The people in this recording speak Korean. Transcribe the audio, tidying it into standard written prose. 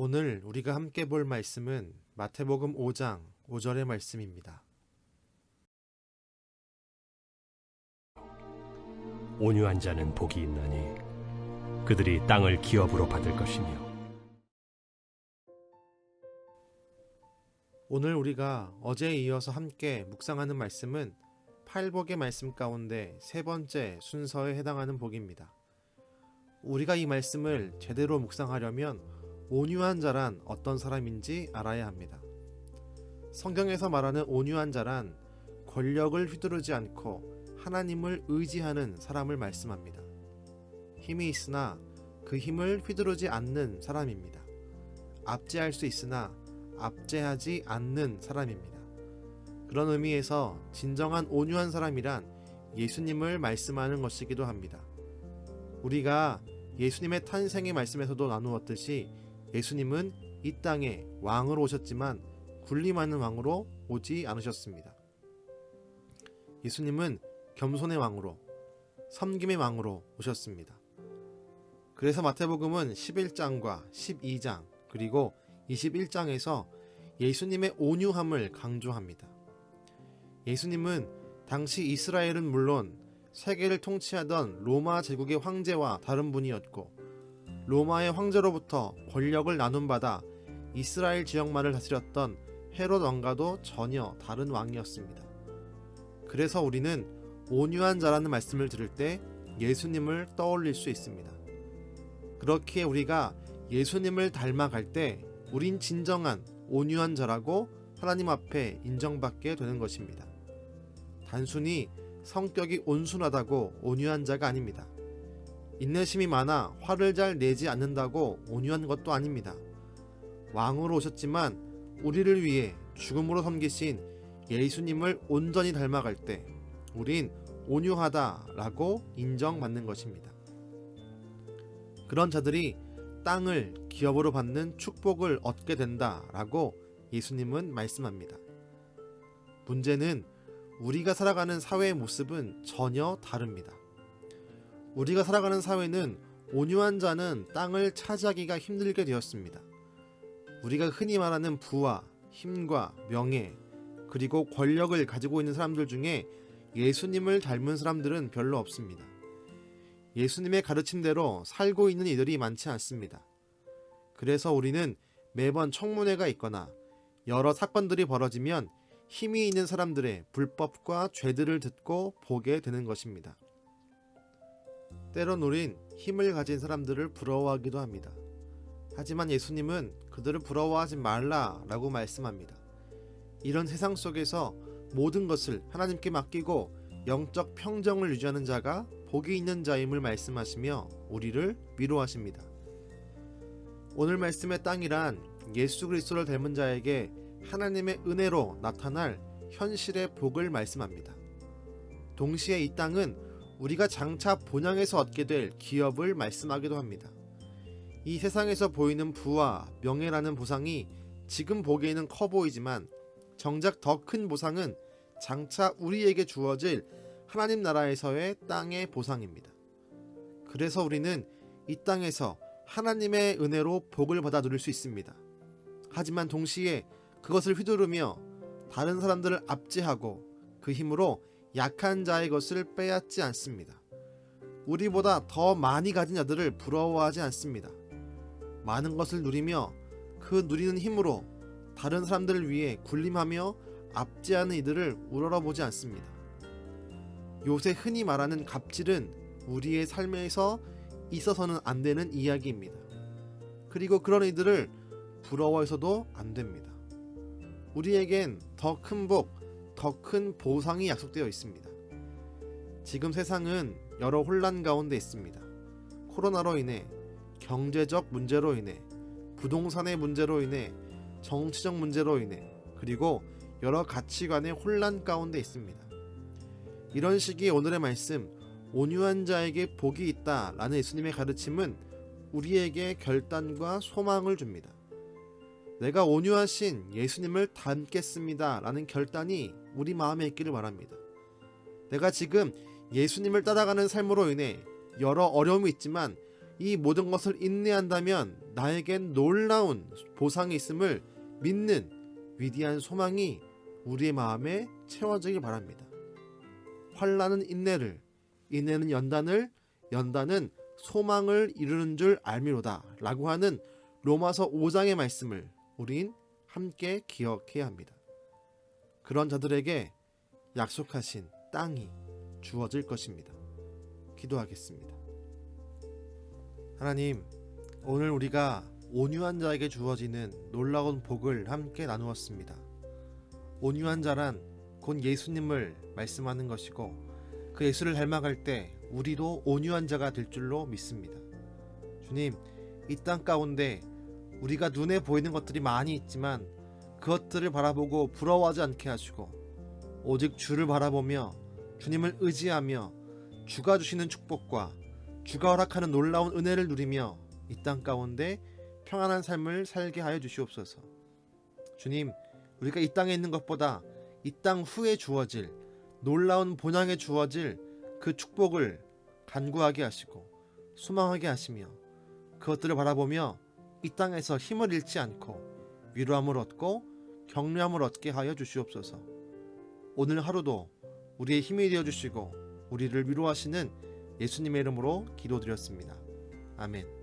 오늘 우리가 함께 볼 말씀은 마태복음 5장 5절의 말씀입니다. 온유한 자는 복이 있나니 그들이 땅을 기업으로 받을 것이며. 오늘 우리가 어제에 이어서 함께 묵상하는 말씀은 팔복의 말씀 가운데 세 번째 순서에 해당하는 복입니다. 우리가 이 말씀을 제대로 묵상하려면 온유한 자란 어떤 사람인지 알아야 합니다. 성경에서 말하는 온유한 자란 권력을 휘두르지 않고 하나님을 의지하는 사람을 말씀합니다. 힘이 있으나 그 힘을 휘두르지 않는 사람입니다. 압제할 수 있으나 압제하지 않는 사람입니다. 그런 의미에서 진정한 온유한 사람이란 예수님을 말씀하는 것이기도 합니다. 우리가 예수님의 탄생의 말씀에서도 나누었듯이 예수님은 이 땅에 왕으로 오셨지만 군림하는 왕으로 오지 않으셨습니다. 예수님은 겸손의 왕으로, 섬김의 왕으로 오셨습니다. 그래서 마태복음은 11장과 12장 그리고 21장에서 예수님의 온유함을 강조합니다. 예수님은 당시 이스라엘은 물론 세계를 통치하던 로마 제국의 황제와 다른 분이었고, 로마의 황제로부터 권력을 나눔받아 이스라엘 지역만을 다스렸던 헤롯 왕과도 전혀 다른 왕이었습니다. 그래서 우리는 온유한 자라는 말씀을 들을 때 예수님을 떠올릴 수 있습니다. 그렇기에 우리가 예수님을 닮아갈 때 우린 진정한 온유한 자라고 하나님 앞에 인정받게 되는 것입니다. 단순히 성격이 온순하다고 온유한 자가 아닙니다. 인내심이 많아 화를 잘 내지 않는다고 온유한 것도 아닙니다. 왕으로 오셨지만 우리를 위해 죽음으로 섬기신 예수님을 온전히 닮아갈 때 우린 온유하다라고 인정받는 것입니다. 그런 자들이 땅을 기업으로 받는 축복을 얻게 된다라고 예수님은 말씀합니다. 문제는 우리가 살아가는 사회의 모습은 전혀 다릅니다. 우리가 살아가는 사회는 온유한 자는 땅을 차지하기가 힘들게 되었습니다. 우리가 흔히 말하는 부와 힘과 명예 그리고 권력을 가지고 있는 사람들 중에 예수님을 닮은 사람들은 별로 없습니다. 예수님의 가르침대로 살고 있는 이들이 많지 않습니다. 그래서 우리는 매번 청문회가 있거나 여러 사건들이 벌어지면 힘이 있는 사람들의 불법과 죄들을 듣고 보게 되는 것입니다. 때론 우린 힘을 가진 사람들을 부러워하기도 합니다. 하지만 예수님은 그들을 부러워하지 말라라고 말씀합니다. 이런 세상 속에서 모든 것을 하나님께 맡기고 영적 평정을 유지하는 자가 복이 있는 자임을 말씀하시며 우리를 위로하십니다. 오늘 말씀의 땅이란 예수 그리스도를 닮은 자에게 하나님의 은혜로 나타날 현실의 복을 말씀합니다. 동시에 이 땅은 우리가 장차 본향에서 얻게 될 기업을 말씀하기도 합니다. 이 세상에서 보이는 부와 명예라는 보상이 지금 보기에는 커 보이지만 정작 더 큰 보상은 장차 우리에게 주어질 하나님 나라에서의 땅의 보상입니다. 그래서 우리는 이 땅에서 하나님의 은혜로 복을 받아 누릴 수 있습니다. 하지만 동시에 그것을 휘두르며 다른 사람들을 압제하고 그 힘으로 약한 자의 것을 빼앗지 않습니다. 우리보다 더 많이 가진 자들을 부러워하지 않습니다. 많은 것을 누리며 그 누리는 힘으로 다른 사람들을 위해 군림하며 압제하는 이들을 우러러보지 않습니다. 요새 흔히 말하는 갑질은 우리의 삶에서 있어서는 안 되는 이야기입니다. 그리고 그런 이들을 부러워해서도 안 됩니다. 우리에겐 더 큰 복, 더 큰 보상이 약속되어 있습니다. 지금 세상은 여러 혼란 가운데 있습니다. 코로나로 인해, 경제적 문제로 인해, 부동산의 문제로 인해, 정치적 문제로 인해, 그리고 여러 가치관의 혼란 가운데 있습니다. 이런 시기에 오늘의 말씀, 온유한 자에게 복이 있다 라는 예수님의 가르침은 우리에게 결단과 소망을 줍니다. 내가 온유하신 예수님을 닮겠습니다 라는 결단이 우리 마음에 있기를 바랍니다. 내가 지금 예수님을 따라가는 삶으로 인해 여러 어려움이 있지만 이 모든 것을 인내한다면 나에겐 놀라운 보상이 있음을 믿는 위대한 소망이 우리의 마음에 채워지길 바랍니다. 환난은 인내를, 인내는 연단을, 연단은 소망을 이루는 줄 알미로다 라고 하는 로마서 5장의 말씀을 우린 함께 기억해야 합니다. 그런 자들에게 약속하신 땅이 주어질 것입니다. 기도하겠습니다. 하나님, 오늘 우리가 온유한 자에게 주어지는 놀라운 복을 함께 나누었습니다. 온유한 자란 곧 예수님을 말씀하는 것이고, 그 예수를 닮아갈 때 우리도 온유한 자가 될 줄로 믿습니다. 주님, 이 땅 가운데 우리가 눈에 보이는 것들이 많이 있지만 그것들을 바라보고 부러워하지 않게 하시고, 오직 주를 바라보며 주님을 의지하며 주가 주시는 축복과 주가 허락하는 놀라운 은혜를 누리며 이 땅 가운데 평안한 삶을 살게 하여 주시옵소서. 주님, 우리가 이 땅에 있는 것보다 이 땅 후에 주어질 놀라운 본향에 주어질 그 축복을 간구하게 하시고 소망하게 하시며, 그것들을 바라보며 이 땅에서 힘을 잃지 않고 위로함을 얻고 격려함을 얻게 하여 주시옵소서. 오늘 하루도 우리의 힘이 되어 주시고 우리를 위로하시는 예수님의 이름으로 기도드렸습니다. 아멘.